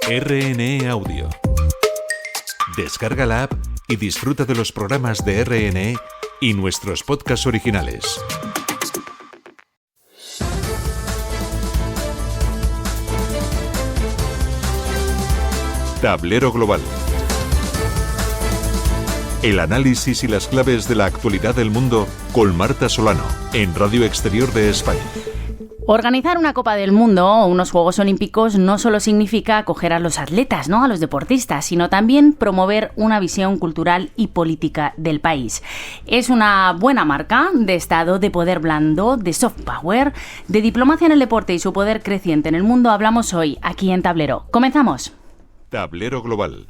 RNE Audio. Descarga la app y disfruta de los programas de RNE y nuestros podcasts originales. Tablero Global. El análisis y las claves de la actualidad del mundo con Marta Solano, en Radio Exterior de España. Organizar una Copa del Mundo o unos Juegos Olímpicos no solo significa acoger a los atletas, ¿no?, a los deportistas, sino también promover una visión cultural y política del país. Es una buena marca de Estado, de poder blando, de soft power, de diplomacia en el deporte y su poder creciente en el mundo. Hablamos hoy aquí en Tablero. ¡Comenzamos! Tablero Global.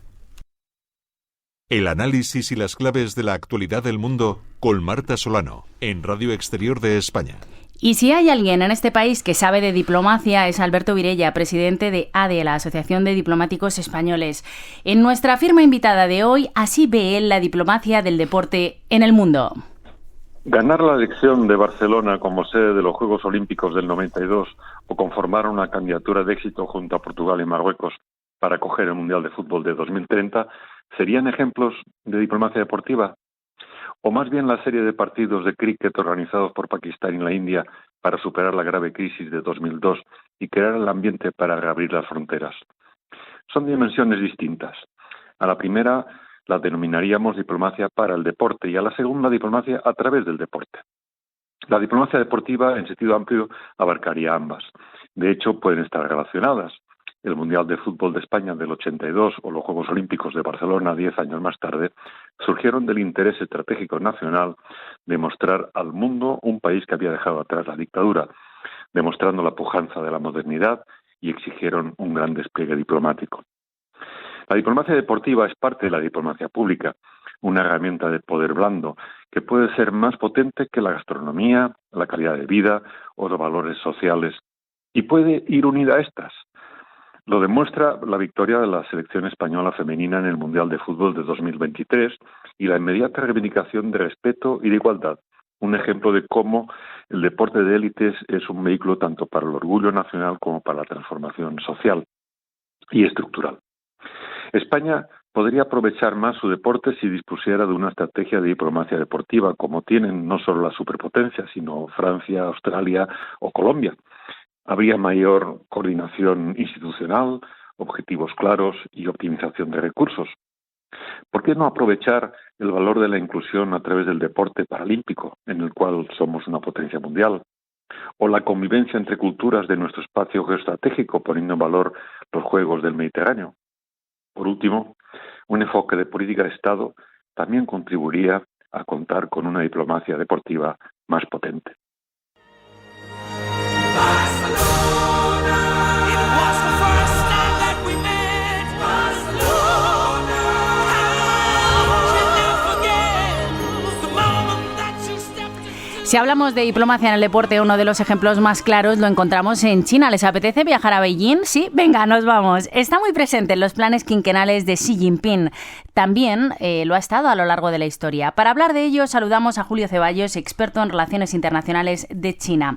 El análisis y las claves de la actualidad del mundo con Marta Solano, en Radio Exterior de España. Y si hay alguien en este país que sabe de diplomacia es Alberto Virella, presidente de ADE, la Asociación de Diplomáticos Españoles. En nuestra firma invitada de hoy, así ve él la diplomacia del deporte en el mundo. Ganar la elección de Barcelona como sede de los Juegos Olímpicos del 92 o conformar una candidatura de éxito junto a Portugal y Marruecos para acoger el Mundial de Fútbol de 2030 serían ejemplos de diplomacia deportiva. ¿O más bien la serie de partidos de críquet organizados por Pakistán y la India para superar la grave crisis de 2002 y crear el ambiente para reabrir las fronteras? Son dimensiones distintas. A la primera la denominaríamos diplomacia para el deporte y a la segunda diplomacia a través del deporte. La diplomacia deportiva, en sentido amplio, abarcaría ambas. De hecho, pueden estar relacionadas. El Mundial de Fútbol de España del 82 o los Juegos Olímpicos de Barcelona 10 años más tarde surgieron del interés estratégico nacional de mostrar al mundo un país que había dejado atrás la dictadura, demostrando la pujanza de la modernidad y exigieron un gran despliegue diplomático. La diplomacia deportiva es parte de la diplomacia pública, una herramienta de poder blando que puede ser más potente que la gastronomía, la calidad de vida o los valores sociales, y puede ir unida a estas. Lo demuestra la victoria de la selección española femenina en el Mundial de Fútbol de 2023 y la inmediata reivindicación de respeto y de igualdad, un ejemplo de cómo el deporte de élites es un vehículo tanto para el orgullo nacional como para la transformación social y estructural. España podría aprovechar más su deporte si dispusiera de una estrategia de diplomacia deportiva, como tienen no solo las superpotencias, sino Francia, Australia o Colombia. Habría mayor coordinación institucional, objetivos claros y optimización de recursos. ¿Por qué no aprovechar el valor de la inclusión a través del deporte paralímpico, en el cual somos una potencia mundial? O la convivencia entre culturas de nuestro espacio geoestratégico, poniendo en valor los Juegos del Mediterráneo. Por último, un enfoque de política de Estado también contribuiría a contar con una diplomacia deportiva más potente. Si hablamos de diplomacia en el deporte, uno de los ejemplos más claros lo encontramos en China. ¿Les apetece viajar a Beijing? Sí, venga, nos vamos. Está muy presente en los planes quinquenales de Xi Jinping. También lo ha estado a lo largo de la historia. Para hablar de ello, saludamos a Julio Ceballos, experto en relaciones internacionales de China.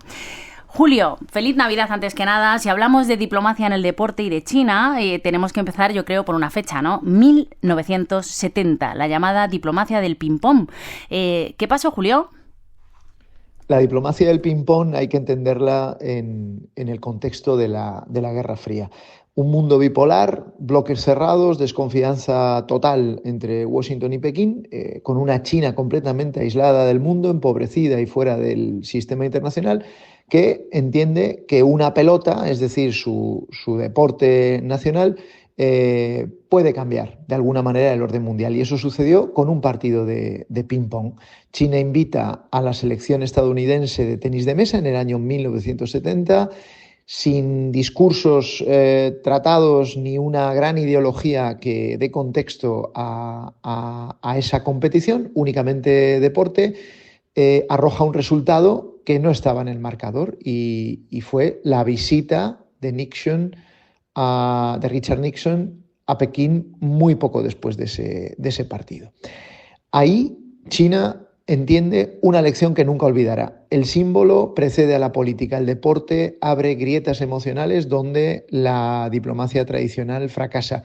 Julio, feliz Navidad antes que nada. Si hablamos de diplomacia en el deporte y de China, tenemos que empezar, yo creo, por una fecha, ¿no? 1970, la llamada diplomacia del ping-pong. ¿Qué pasó, Julio? La diplomacia del ping-pong hay que entenderla en el contexto de la Guerra Fría. Un mundo bipolar, bloques cerrados, desconfianza total entre Washington y Pekín, con una China completamente aislada del mundo, empobrecida y fuera del sistema internacional, que entiende que una pelota, es decir, su deporte nacional, puede cambiar de alguna manera el orden mundial. Y eso sucedió con un partido de ping-pong. China invita a la selección estadounidense de tenis de mesa en el año 1970, sin discursos tratados ni una gran ideología que dé contexto a esa competición, únicamente deporte, arroja un resultado que no estaba en el marcador y fue la visita de Richard Nixon a Pekín muy poco después de ese partido. Ahí China entiende una lección que nunca olvidará. El símbolo precede a la política. El deporte abre grietas emocionales donde la diplomacia tradicional fracasa.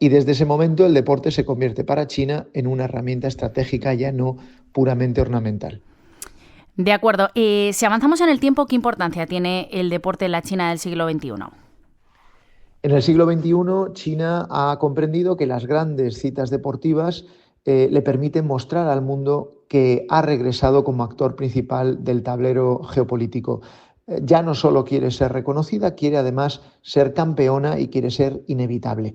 Y desde ese momento el deporte se convierte para China en una herramienta estratégica, ya no puramente ornamental. De acuerdo. Si avanzamos en el tiempo, ¿qué importancia tiene el deporte en la China del siglo XXI? En el siglo XXI, China ha comprendido que las grandes citas deportivas le permiten mostrar al mundo que ha regresado como actor principal del tablero geopolítico. Ya no solo quiere ser reconocida, quiere además ser campeona y quiere ser inevitable.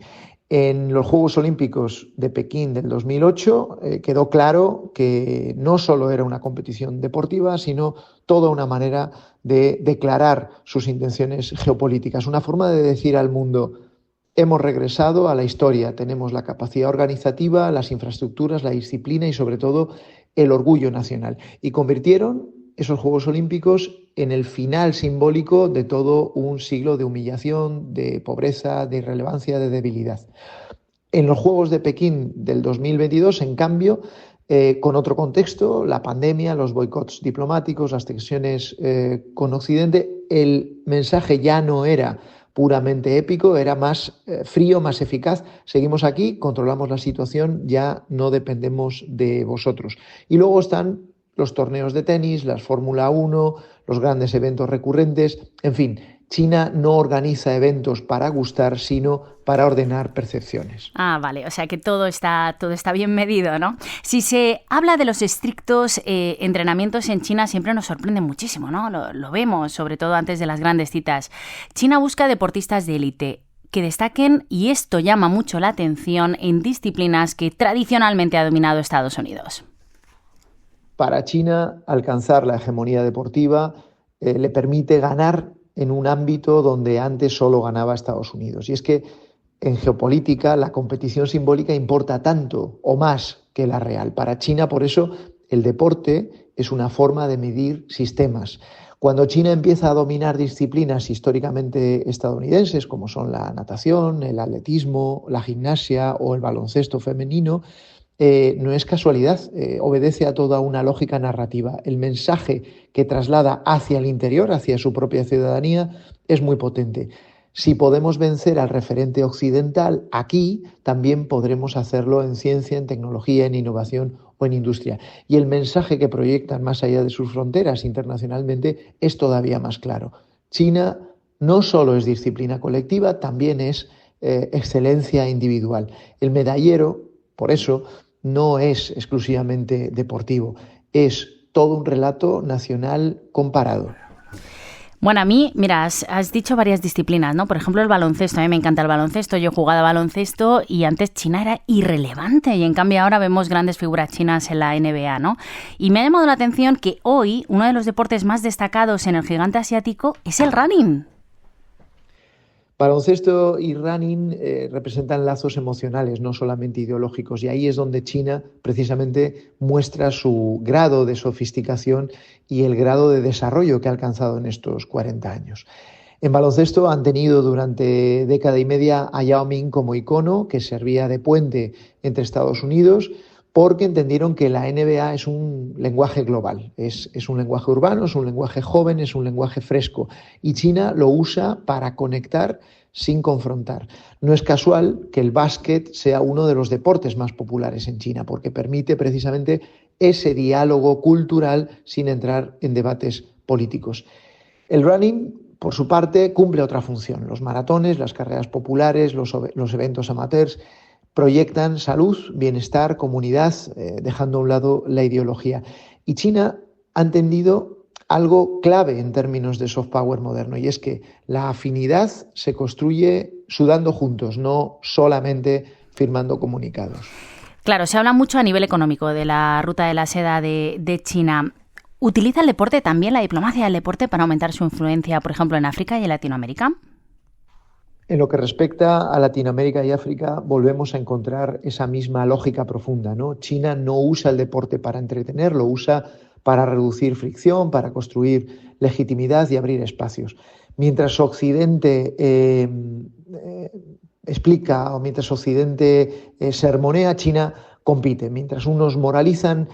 En los Juegos Olímpicos de Pekín del 2008 quedó claro que no solo era una competición deportiva, sino toda una manera de declarar sus intenciones geopolíticas, una forma de decir al mundo: hemos regresado a la historia, tenemos la capacidad organizativa, las infraestructuras, la disciplina y sobre todo el orgullo nacional. Y convirtieron esos Juegos Olímpicos en el final simbólico de todo un siglo de humillación, de pobreza, de irrelevancia, de debilidad. En los Juegos de Pekín del 2022, en cambio, con otro contexto, la pandemia, los boicots diplomáticos, las tensiones con Occidente, el mensaje ya no era puramente épico, era más frío, más eficaz. Seguimos aquí, controlamos la situación, ya no dependemos de vosotros. Y luego están los torneos de tenis, las Fórmula 1, los grandes eventos recurrentes. En fin, China no organiza eventos para gustar, sino para ordenar percepciones. Ah, vale, o sea que todo está bien medido, ¿no? Si se habla de los estrictos entrenamientos en China, siempre nos sorprende muchísimo, ¿no? Lo vemos, sobre todo antes de las grandes citas. China busca deportistas de élite que destaquen, y esto llama mucho la atención en disciplinas que tradicionalmente ha dominado Estados Unidos. Para China, alcanzar la hegemonía deportiva le permite ganar en un ámbito donde antes solo ganaba Estados Unidos. Y es que en geopolítica la competición simbólica importa tanto o más que la real. Para China, por eso, el deporte es una forma de medir sistemas. Cuando China empieza a dominar disciplinas históricamente estadounidenses, como son la natación, el atletismo, la gimnasia o el baloncesto femenino, no es casualidad, obedece a toda una lógica narrativa. El mensaje que traslada hacia el interior, hacia su propia ciudadanía, es muy potente. Si podemos vencer al referente occidental, aquí también podremos hacerlo en ciencia, en tecnología, en innovación o en industria. Y el mensaje que proyectan más allá de sus fronteras internacionalmente es todavía más claro. China no solo es disciplina colectiva, también es excelencia individual. El medallero, por eso, no es exclusivamente deportivo, es todo un relato nacional comparado. Bueno, a mí, mira, has dicho varias disciplinas, ¿no? Por ejemplo, el baloncesto. A mí me encanta el baloncesto. Yo he jugado a baloncesto y antes China era irrelevante y en cambio ahora vemos grandes figuras chinas en la NBA, ¿no? Y me ha llamado la atención que hoy uno de los deportes más destacados en el gigante asiático es el running. Baloncesto y running representan lazos emocionales, no solamente ideológicos, y ahí es donde China precisamente muestra su grado de sofisticación y el grado de desarrollo que ha alcanzado en estos 40 años. En baloncesto han tenido durante década y media a Yao Ming como icono, que servía de puente entre Estados Unidos, porque entendieron que la NBA es un lenguaje global, es un lenguaje urbano, es un lenguaje joven, es un lenguaje fresco, y China lo usa para conectar sin confrontar. No es casual que el básquet sea uno de los deportes más populares en China, porque permite precisamente ese diálogo cultural sin entrar en debates políticos. El running, por su parte, cumple otra función. Los maratones, las carreras populares, los eventos amateurs proyectan salud, bienestar, comunidad, dejando a un lado la ideología. Y China ha entendido algo clave en términos de soft power moderno, y es que la afinidad se construye sudando juntos, no solamente firmando comunicados. Claro, se habla mucho a nivel económico de la ruta de la seda de China. ¿Utiliza el deporte también, la diplomacia del deporte, para aumentar su influencia, por ejemplo, en África y en Latinoamérica? En lo que respecta a Latinoamérica y África, volvemos a encontrar esa misma lógica profunda, ¿no? China no usa el deporte para entretener, lo usa para reducir fricción, para construir legitimidad y abrir espacios. Mientras Occidente explica o mientras Occidente sermonea, China compite. Mientras unos moralizan,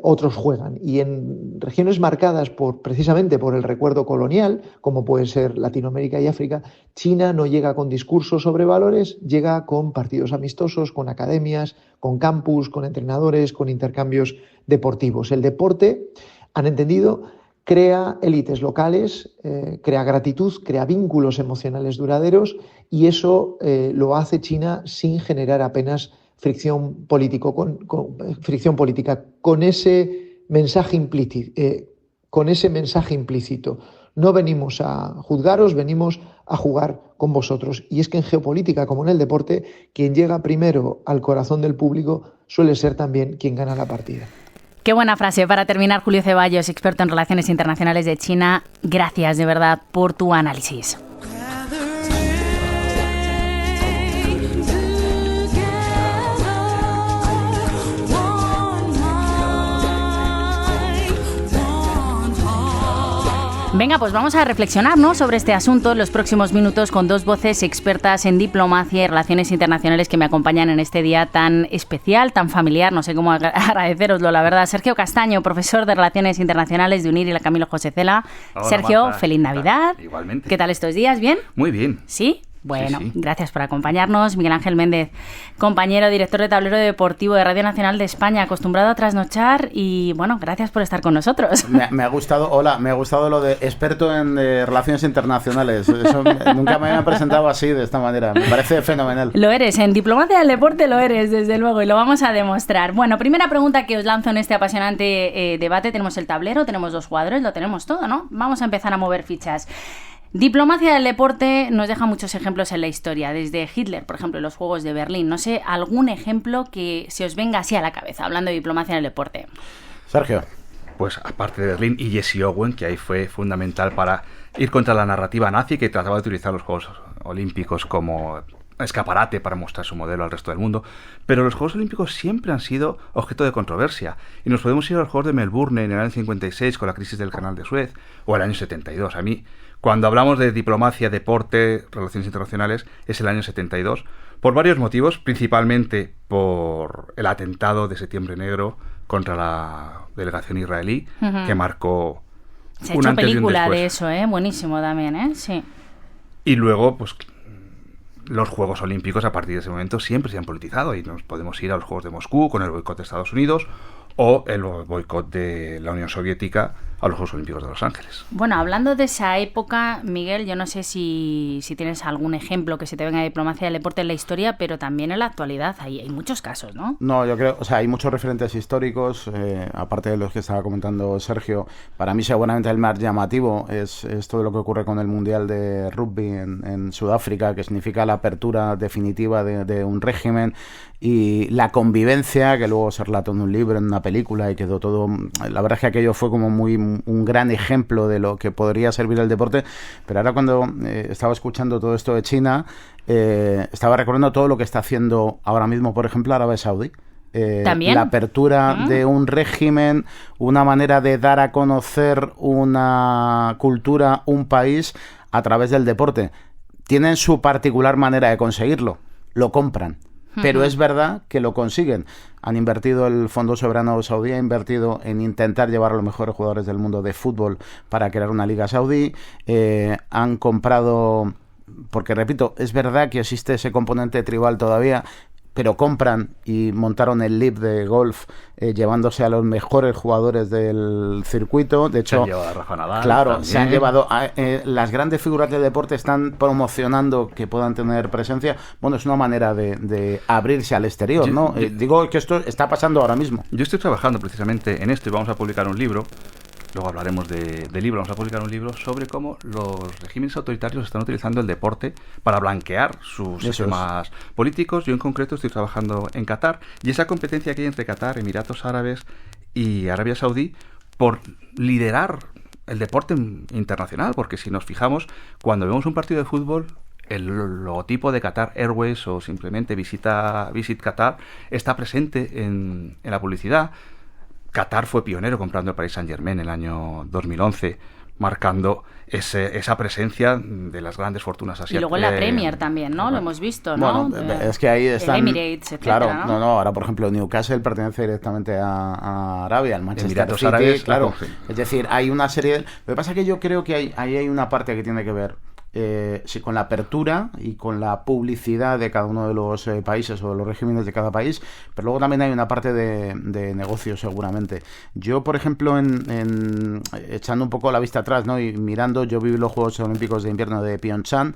otros juegan. Y en regiones marcadas precisamente por el recuerdo colonial, como puede ser Latinoamérica y África, China no llega con discursos sobre valores, llega con partidos amistosos, con academias, con campus, con entrenadores, con intercambios deportivos. El deporte, han entendido, crea élites locales, crea gratitud, crea vínculos emocionales duraderos, y eso lo hace China sin generar apenas fricción política, con ese mensaje implícito. No venimos a juzgaros, venimos a jugar con vosotros. Y es que en geopolítica, como en el deporte, quien llega primero al corazón del público suele ser también quien gana la partida. Qué buena frase para terminar, Julio Ceballos, experto en relaciones internacionales de China. Gracias de verdad por tu análisis. Venga, pues vamos a reflexionar, ¿no?, sobre este asunto en los próximos minutos con dos voces expertas en diplomacia y relaciones internacionales que me acompañan en este día tan especial, tan familiar. No sé cómo agradecéroslo, la verdad. Sergio Castaño, profesor de Relaciones Internacionales de UNIR, y la Camilo José Cela. Hola, Sergio, Marta. feliz Navidad. Igualmente. ¿Qué tal estos días? ¿Bien? Muy bien. ¿Sí? Bueno, Sí. Gracias por acompañarnos. Miguel Ángel Méndez, compañero, director de Tablero Deportivo de Radio Nacional de España, acostumbrado a trasnochar, y bueno, gracias por estar con nosotros. Me ha gustado lo de experto en relaciones internacionales. Eso, nunca me habían presentado así, de esta manera. Me parece fenomenal. Lo eres, en diplomacia del deporte lo eres, desde luego, y lo vamos a demostrar. Bueno, primera pregunta que os lanzo en este apasionante debate. Tenemos el tablero, tenemos dos jugadores, lo tenemos todo, ¿no? Vamos a empezar a mover fichas. Diplomacia del deporte nos deja muchos ejemplos en la historia, desde Hitler, por ejemplo, en los Juegos de Berlín. No sé, algún ejemplo que se os venga así a la cabeza, hablando de diplomacia en el deporte. Sergio. Pues aparte de Berlín y Jesse Owens, que ahí fue fundamental para ir contra la narrativa nazi, que trataba de utilizar los Juegos Olímpicos como escaparate para mostrar su modelo al resto del mundo. Pero los Juegos Olímpicos siempre han sido objeto de controversia. Y nos podemos ir a los Juegos de Melbourne en el año 56 con la crisis del Canal de Suez, o el año 72. A mí, cuando hablamos de diplomacia, deporte, relaciones internacionales, es el año 72, por varios motivos, principalmente por el atentado de Septiembre Negro contra la delegación israelí, que marcó Se ha un hecho antes y un película después. de eso, ¿eh? Buenísimo también, ¿eh? Sí. Y luego, pues, los Juegos Olímpicos a partir de ese momento siempre se han politizado, y nos podemos ir a los Juegos de Moscú con el boicot de Estados Unidos, o el boicot de la Unión Soviética a los Juegos Olímpicos de Los Ángeles. Bueno, hablando de esa época, Miguel, yo no sé si tienes algún ejemplo que se te venga de diplomacia del deporte en la historia, pero también en la actualidad hay muchos casos, ¿no? No, yo creo, hay muchos referentes históricos, aparte de los que estaba comentando Sergio. Para mí seguramente el más llamativo es todo lo que ocurre con el Mundial de Rugby en Sudáfrica, que significa la apertura definitiva de un régimen y la convivencia, que luego se relató en un libro, en una película, y quedó todo... La verdad es que aquello fue como un gran ejemplo de lo que podría servir el deporte. Pero ahora, cuando estaba escuchando todo esto de China, estaba recordando todo lo que está haciendo ahora mismo, por ejemplo, Arabia Saudí. ¿También? La apertura de un régimen, una manera de dar a conocer una cultura, un país, a través del deporte. Tienen su particular manera de conseguirlo. Lo compran. Pero es verdad que lo consiguen. Han invertido, el Fondo Soberano Saudí ha invertido en intentar llevar a los mejores jugadores del mundo de fútbol para crear una liga saudí. Han comprado, porque repito, es verdad que existe ese componente tribal todavía, pero compran y montaron el LIV de golf, llevándose a los mejores jugadores del circuito. De hecho, Se han llevado a Rafa Nadal. claro, también. se han llevado las grandes figuras del deporte están promocionando que puedan tener presencia. Bueno, es una manera de abrirse al exterior, ¿no? Digo que esto está pasando ahora mismo. Yo estoy trabajando precisamente en esto y vamos a publicar un libro. Luego hablaremos de libro. Vamos a publicar un libro sobre cómo los regímenes autoritarios están utilizando el deporte para blanquear sus sistemas políticos. Yo en concreto estoy trabajando en Qatar, y esa competencia que hay entre Qatar, Emiratos Árabes y Arabia Saudí por liderar el deporte internacional, porque si nos fijamos, cuando vemos un partido de fútbol, el logotipo de Qatar Airways o simplemente Visit Qatar está presente en la publicidad. Qatar fue pionero comprando el Paris Saint-Germain en el año 2011 marcando esa presencia de las grandes fortunas asiáticas. Y luego en la Premier también, ¿no? Lo hemos visto, ¿no? Bueno, es que ahí están... El Emirates, etcétera, claro, ¿no? ahora por ejemplo Newcastle pertenece directamente a Arabia, al Manchester Emiratos City, Árabes, claro. sí. Es decir, hay una serie... Lo que pasa es que yo creo que ahí hay una parte que tiene que ver sí, con la apertura y con la publicidad de cada uno de los países o de los regímenes de cada país, pero luego también hay una parte de negocio seguramente. Yo, por ejemplo, echando un poco la vista atrás, ¿no? Y mirando, yo viví los Juegos Olímpicos de Invierno de Pyeongchang,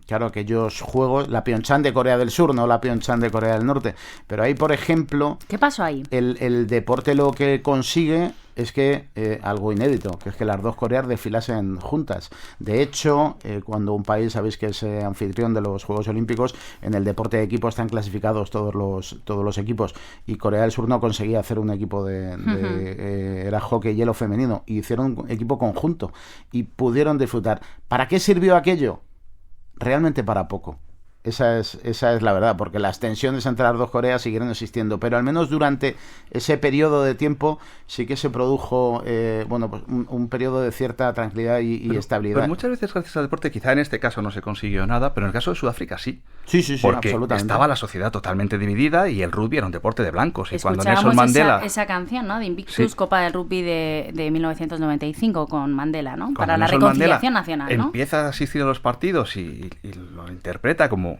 claro, aquellos juegos, la Pyeongchang de Corea del Sur, no la Pyeongchang de Corea del Norte, pero ahí, por ejemplo... ¿Qué pasó ahí? El deporte lo que consigue es que algo inédito, que es que las dos Coreas desfilasen juntas. De hecho, cuando un país, sabéis que es anfitrión de los Juegos Olímpicos, en el deporte de equipo están clasificados todos los equipos, y Corea del Sur no conseguía hacer un equipo era hockey hielo femenino, y hicieron un equipo conjunto y pudieron disfrutar. ¿Para qué sirvió aquello? Realmente para poco. Esa es la verdad, porque las tensiones entre las dos Coreas siguieron existiendo, pero al menos durante ese periodo de tiempo sí que se produjo pues un periodo de cierta tranquilidad y estabilidad. Pero muchas veces gracias al deporte, quizá en este caso no se consiguió nada, pero en el caso de Sudáfrica sí. Sí, porque absolutamente. Estaba la sociedad totalmente dividida y el rugby era un deporte de blancos. Y cuando Escuchábamos Nelson Mandela... esa canción, ¿no? De Invictus, Sí. Copa del Rugby de 1995 con Mandela, ¿no? Cuando Para la Nelson reconciliación Mandela nacional, ¿no? empieza a asistir a los partidos y lo interpreta como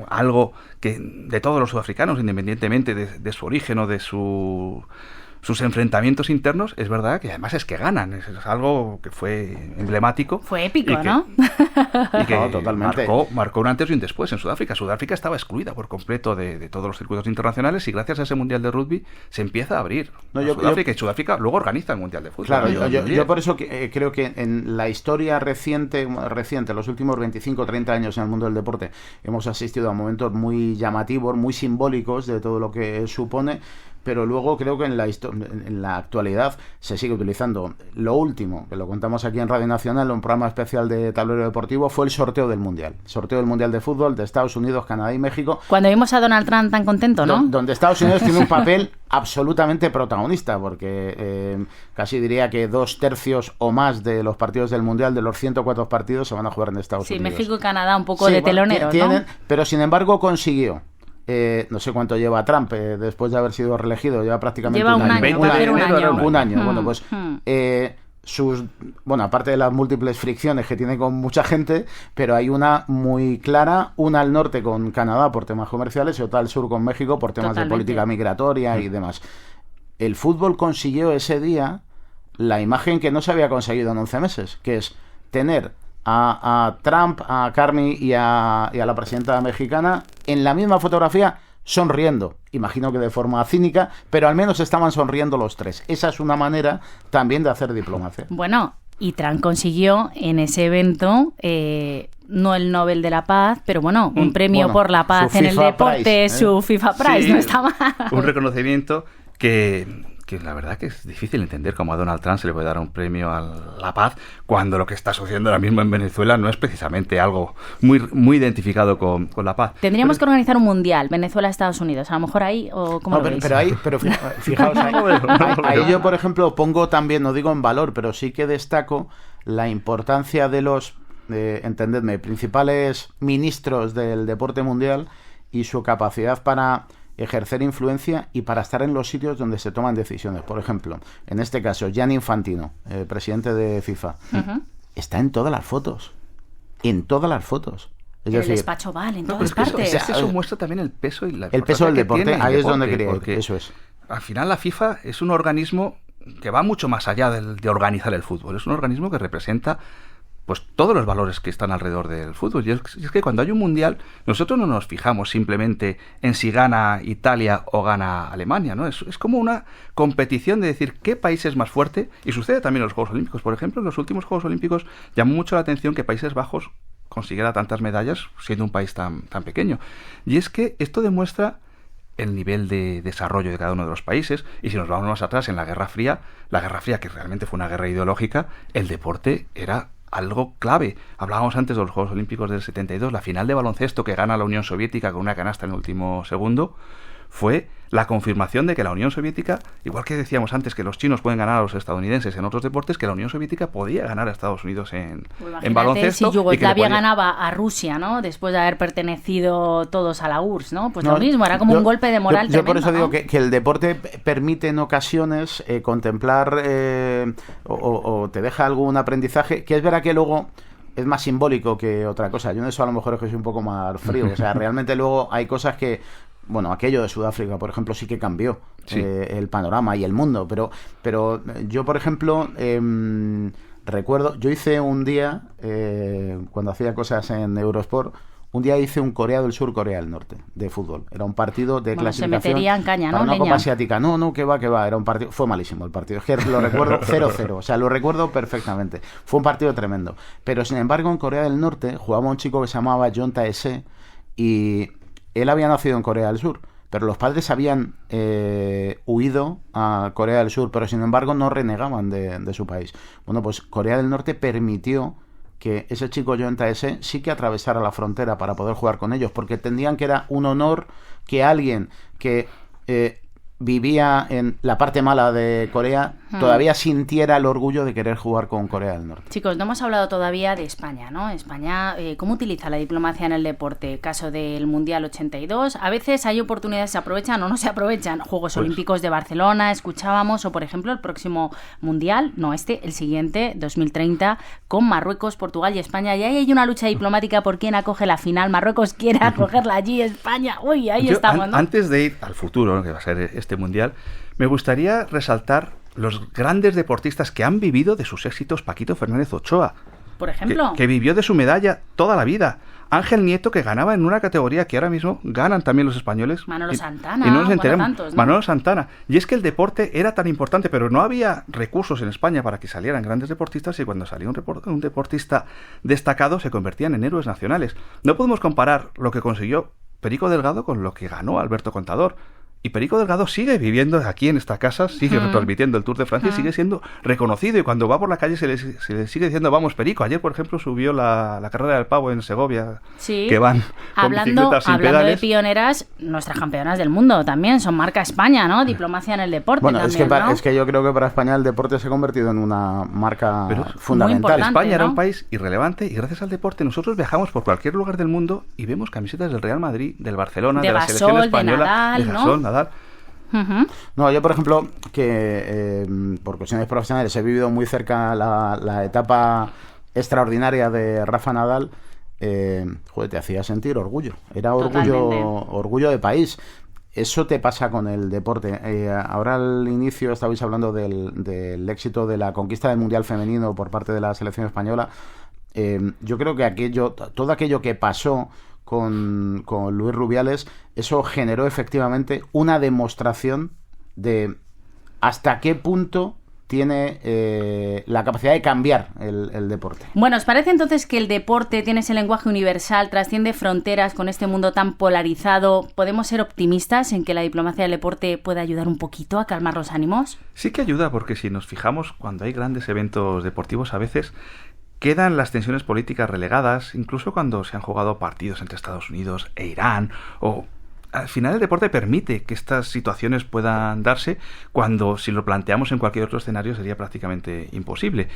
algo que de todos los sudafricanos, independientemente de su origen o de sus enfrentamientos internos, es verdad que además es que ganan. Es algo que fue emblemático. Fue épico, ¿no? Y que No, totalmente. marcó un antes y un después en Sudáfrica. Sudáfrica estaba excluida por completo de todos los circuitos internacionales, y gracias a ese Mundial de Rugby se empieza a abrir Sudáfrica, y Sudáfrica luego organiza el Mundial de Fútbol. Claro, yo por eso creo que en la historia reciente, los últimos 25 o 30 años en el mundo del deporte, hemos asistido a momentos muy llamativos, muy simbólicos de todo lo que supone, pero luego creo que en la actualidad se sigue utilizando. Lo último, que lo contamos aquí en Radio Nacional, en un programa especial de Tablero Deportivo, fue el sorteo del Mundial. Sorteo del Mundial de Fútbol de Estados Unidos, Canadá y México. Cuando vimos a Donald Trump tan contento, ¿no? Donde Estados Unidos tiene un papel absolutamente protagonista, porque casi diría que 2/3 o más de los partidos del Mundial, de los 104 partidos, se van a jugar en Estados Unidos. Sí, México y Canadá un poco de teloneros, ¿no? Pero sin embargo consiguió. No sé cuánto lleva Trump después de haber sido reelegido, lleva prácticamente un año. Un año. Bueno, pues aparte de las múltiples fricciones que tiene con mucha gente, pero hay una muy clara, una al norte con Canadá por temas comerciales y otra al sur con México por temas de política migratoria y demás. El fútbol consiguió ese día la imagen que no se había conseguido en 11 meses, que es tener a Trump, a Carney y a la presidenta mexicana en la misma fotografía sonriendo. Imagino que de forma cínica, pero al menos estaban sonriendo los tres. Esa es una manera también de hacer diplomacia. Bueno, y Trump consiguió en ese evento no el Nobel de la Paz, pero bueno, un premio por la paz en el deporte, su FIFA Prize, sí, no está mal. Un reconocimiento que la verdad que es difícil entender cómo a Donald Trump se le puede dar un premio a la paz cuando lo que está sucediendo ahora mismo en Venezuela no es precisamente algo muy identificado con la paz. Tendríamos que organizar un mundial, Venezuela-Estados Unidos, a lo mejor ahí, o ¿cómo lo veis? Pero fijaos, ahí yo, por ejemplo, pongo también, no digo en valor, pero sí que destaco la importancia de los, entendedme, principales ministros del deporte mundial y su capacidad para ejercer influencia y para estar en los sitios donde se toman decisiones. Por ejemplo, en este caso, Gianni Infantino, presidente de FIFA, está en todas las fotos. En todas las fotos. Es decir, despacho vale en todas partes. Eso muestra también el peso y el peso del deporte. Ahí es donde quería ir. Eso es. Al final la FIFA es un organismo que va mucho más allá de organizar el fútbol. Es un organismo que representa pues todos los valores que están alrededor del fútbol. Y es que cuando hay un mundial, nosotros no nos fijamos simplemente en si gana Italia o gana Alemania, ¿no? Es como una competición de decir qué país es más fuerte, y sucede también en los Juegos Olímpicos. Por ejemplo, en los últimos Juegos Olímpicos llamó mucho la atención que Países Bajos consiguiera tantas medallas siendo un país tan pequeño. Y es que esto demuestra el nivel de desarrollo de cada uno de los países. Y si nos vamos más atrás en la Guerra Fría, que realmente fue una guerra ideológica, el deporte era algo clave. Hablábamos antes de los Juegos Olímpicos del 72, la final de baloncesto que gana la Unión Soviética con una canasta en el último segundo, fue la confirmación de que la Unión Soviética, igual que decíamos antes que los chinos pueden ganar a los estadounidenses en otros deportes, que la Unión Soviética podía ganar a Estados Unidos en baloncesto. Si Yugoslavia ganaba a Rusia, ¿no? Después de haber pertenecido todos a la URSS, ¿no? Pues lo mismo, era como un golpe de moral tremendo. Yo por eso digo ¿no? que el deporte permite en ocasiones contemplar o te deja algún aprendizaje, que es verdad que luego es más simbólico que otra cosa. Yo en eso a lo mejor es que soy un poco más frío. O sea, realmente luego hay cosas que... Bueno, aquello de Sudáfrica, por ejemplo, sí que cambió el panorama y el mundo. Pero yo, por ejemplo, recuerdo... Yo hice un día, cuando hacía cosas en Eurosport, un día hice un Corea del Sur, Corea del Norte, de fútbol. Era un partido de clasificación... Se metería en caña, ¿no? Para una Leña. Copa Asiática. No, que va. Era un partido... Fue malísimo el partido. Es que lo recuerdo 0-0. O sea, lo recuerdo perfectamente. Fue un partido tremendo. Pero, sin embargo, en Corea del Norte jugaba un chico que se llamaba John Tae-se y él había nacido en Corea del Sur. Pero los padres habían huido a Corea del Sur, pero sin embargo no renegaban de su país. Bueno, pues Corea del Norte permitió que ese chico John Tae-se sí que atravesara la frontera para poder jugar con ellos, porque entendían que era un honor que alguien que vivía en la parte mala de Corea todavía sintiera el orgullo de querer jugar con Corea del Norte. Chicos, no hemos hablado todavía de España, ¿no? España, ¿cómo utiliza la diplomacia en el deporte? Caso del Mundial 82, a veces hay oportunidades, se aprovechan o no se aprovechan. Juegos Olímpicos de Barcelona, escuchábamos, o por ejemplo el próximo Mundial, no el siguiente, 2030, con Marruecos, Portugal y España. Y ahí hay una lucha diplomática por quién acoge la final. Marruecos quiere acogerla allí, España, uy, ahí estamos, ¿no? Antes de ir al futuro, ¿no?, que va a ser este Mundial, me gustaría resaltar los grandes deportistas que han vivido de sus éxitos. Paquito Fernández Ochoa, por ejemplo, que vivió de su medalla toda la vida. Ángel Nieto, que ganaba en una categoría que ahora mismo ganan también los españoles. Manolo Santana, y no nos enteramos. Tantos, ¿no? Manolo Santana. Y es que el deporte era tan importante, pero no había recursos en España para que salieran grandes deportistas, y cuando salía un deportista destacado se convertían en héroes nacionales. No podemos comparar lo que consiguió Perico Delgado con lo que ganó Alberto Contador. Y Perico Delgado sigue viviendo aquí en esta casa, sigue retransmitiendo el Tour de Francia y sigue siendo reconocido. Y cuando va por la calle se le sigue diciendo vamos Perico. Ayer, por ejemplo, subió la carrera del pavo en Segovia, que van con bicicletas sin pedales. Hablando de pioneras, nuestras campeonas del mundo también son marca España, ¿no? Diplomacia en el deporte. Bueno, también, es que yo creo que para España el deporte se ha convertido en una marca fundamental. España era un país irrelevante y gracias al deporte nosotros viajamos por cualquier lugar del mundo y vemos camisetas del Real Madrid, del Barcelona, de la selección española, de Gasol, Nadal. No, yo por ejemplo, que por cuestiones profesionales he vivido muy cerca la etapa extraordinaria de Rafa Nadal. Te hacía sentir orgullo. Era orgullo de país. Eso te pasa con el deporte. Ahora al inicio estabais hablando del éxito de la conquista del Mundial Femenino por parte de la selección española. Yo creo que todo aquello que pasó con Luis Rubiales, eso generó efectivamente una demostración de hasta qué punto tiene la capacidad de cambiar el deporte. Bueno, ¿os parece entonces que el deporte tiene ese lenguaje universal, trasciende fronteras con este mundo tan polarizado? ¿Podemos ser optimistas en que la diplomacia del deporte pueda ayudar un poquito a calmar los ánimos? Sí que ayuda, porque si nos fijamos, cuando hay grandes eventos deportivos a veces quedan las tensiones políticas relegadas, incluso cuando se han jugado partidos entre Estados Unidos e Irán, o al final el deporte permite que estas situaciones puedan darse cuando, si lo planteamos en cualquier otro escenario, sería prácticamente imposible.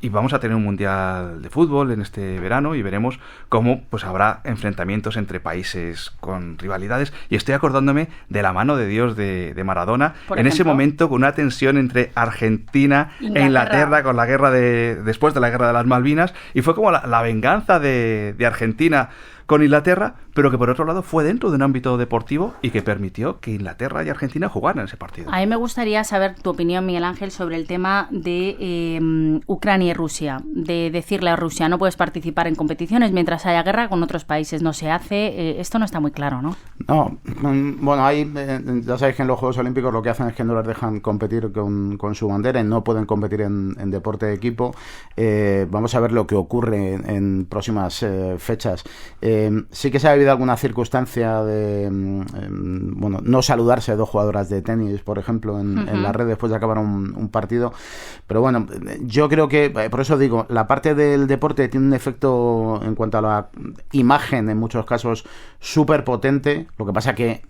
Y vamos a tener un mundial de fútbol en este verano y veremos cómo pues habrá enfrentamientos entre países con rivalidades. Y estoy acordándome de La mano de Dios de Maradona, en ese momento con una tensión entre Argentina e Inglaterra con la guerra después de la guerra de las Malvinas, y fue como la venganza de Argentina con Inglaterra, pero que por otro lado fue dentro de un ámbito deportivo y que permitió que Inglaterra y Argentina jugaran ese partido. A mí me gustaría saber tu opinión, Miguel Ángel, sobre el tema de Ucrania y Rusia, de decirle a Rusia no puedes participar en competiciones mientras haya guerra con otros países, no se hace. Esto no está muy claro, ¿no? No, bueno, ahí ya sabéis que en los Juegos Olímpicos lo que hacen es que no les dejan competir con su bandera y no pueden competir en deporte de equipo. Vamos a ver lo que ocurre en próximas fechas. Sí que se ha habido alguna circunstancia de no saludarse dos jugadoras de tenis, por ejemplo, en la red después de acabar un partido, pero bueno, yo creo que, por eso digo, la parte del deporte tiene un efecto en cuanto a la imagen en muchos casos súper potente. Lo que pasa que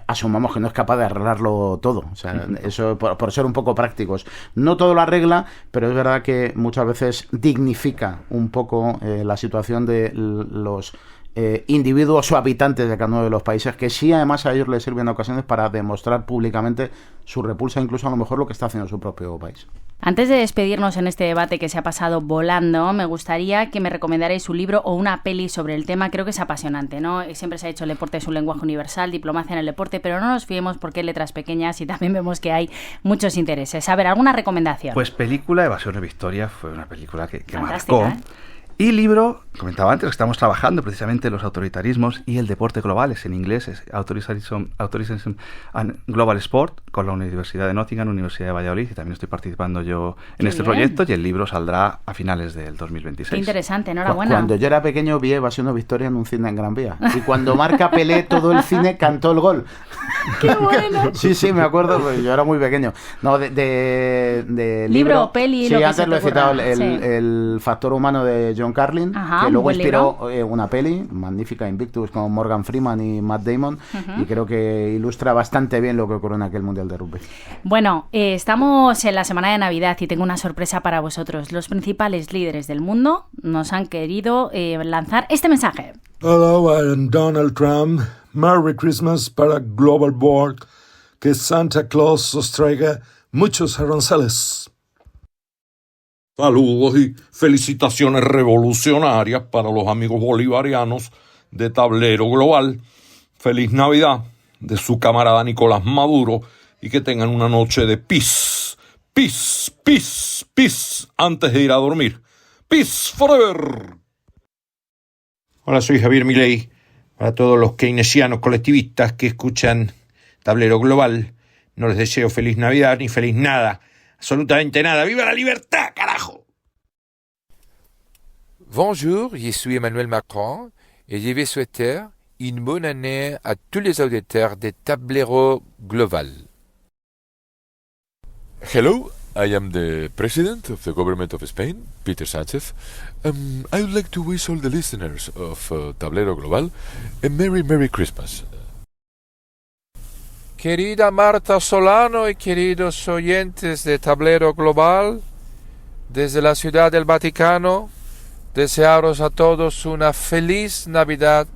asumamos que no es capaz de arreglarlo todo. O sea, eso por ser un poco prácticos. No todo lo arregla, pero es verdad que muchas veces dignifica un poco la situación de los individuos o habitantes de cada uno de los países, que sí además a ellos les sirven en ocasiones para demostrar públicamente su repulsa, incluso a lo mejor lo que está haciendo su propio país. Antes de despedirnos en este debate que se ha pasado volando, me gustaría que me recomendarais un libro o una peli sobre el tema. Creo que es apasionante, ¿no? Siempre se ha dicho el deporte es un lenguaje universal, diplomacia en el deporte, pero no nos fiemos porque hay letras pequeñas y también vemos que hay muchos intereses. A ver, ¿alguna recomendación? Pues película, Evasión de Victoria, fue una película que fantástica, marcó. Y libro, comentaba antes que estamos trabajando precisamente los autoritarismos y el deporte global, es en inglés, es Authoritarianism and Global Sport, con la Universidad de Nottingham, Universidad de Valladolid, y también estoy participando yo en este proyecto, y el libro saldrá a finales del 2026. Qué interesante, enhorabuena. Cuando yo era pequeño vi Evasión de Victoria en un cine en Gran Vía, y cuando marca Pelé, todo el cine cantó el gol. ¡Qué bueno! Sí, me acuerdo, pues yo era muy pequeño. No, de libro, peli, sí, lo que antes se lo te he citado, ocurra. el factor humano de John Carlin, Ajá, que luego buen inspiró una peli magnífica, Invictus, con Morgan Freeman y Matt Damon, y creo que ilustra bastante bien lo que ocurrió en aquel Mundial de Rugby. Bueno, estamos en la semana de Navidad y tengo una sorpresa para vosotros. Los principales líderes del mundo nos han querido lanzar este mensaje. Hello, I'm Donald Trump. Merry Christmas para Global Board. Que Santa Claus os traiga muchos aranceles. Saludos y felicitaciones revolucionarias para los amigos bolivarianos de Tablero Global. Feliz Navidad de su camarada Nicolás Maduro y que tengan una noche de peace, peace, peace, peace antes de ir a dormir. Peace forever. Hola, soy Javier Milei. Para todos los keynesianos colectivistas que escuchan Tablero Global, no les deseo feliz Navidad ni feliz nada. Absolutamente nada. ¡Viva la libertad, carajo! Bonjour, je suis Emmanuel Macron et je vais souhaiter une bonne année à tous les auditeurs de Tablero Global. Hello, I am the President of the Government of Spain, Peter Sánchez. I would like to wish all the listeners of Tablero Global a Merry Christmas. Querida Marta Solano y queridos oyentes de Tablero Global, desde la Ciudad del Vaticano, desearos a todos una feliz Navidad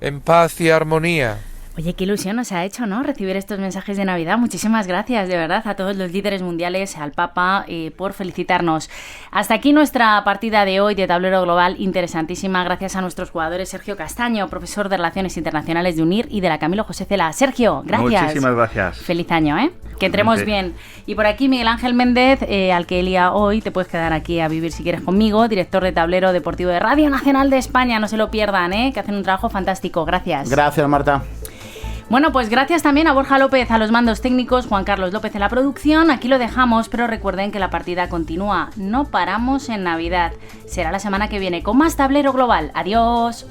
en paz y armonía. Oye, qué ilusión nos ha hecho, ¿no? Recibir estos mensajes de Navidad. Muchísimas gracias, de verdad, a todos los líderes mundiales, al Papa, por felicitarnos. Hasta aquí nuestra partida de hoy de Tablero Global, interesantísima. Gracias a nuestros jugadores, Sergio Castaño, profesor de Relaciones Internacionales de UNIR, y de la Camilo José Cela. Sergio, gracias. Muchísimas gracias. Feliz año, ¿eh? Que entremos bien. Y por aquí Miguel Ángel Méndez, al que Elia hoy, te puedes quedar aquí a vivir si quieres conmigo, director de Tablero Deportivo de Radio Nacional de España. No se lo pierdan, que hacen un trabajo fantástico. Gracias. Gracias, Marta. Bueno, pues gracias también a Borja López a los mandos técnicos, Juan Carlos López en la producción. Aquí lo dejamos, pero recuerden que la partida continúa. No paramos en Navidad. Será la semana que viene con más Tablero Global. Adiós.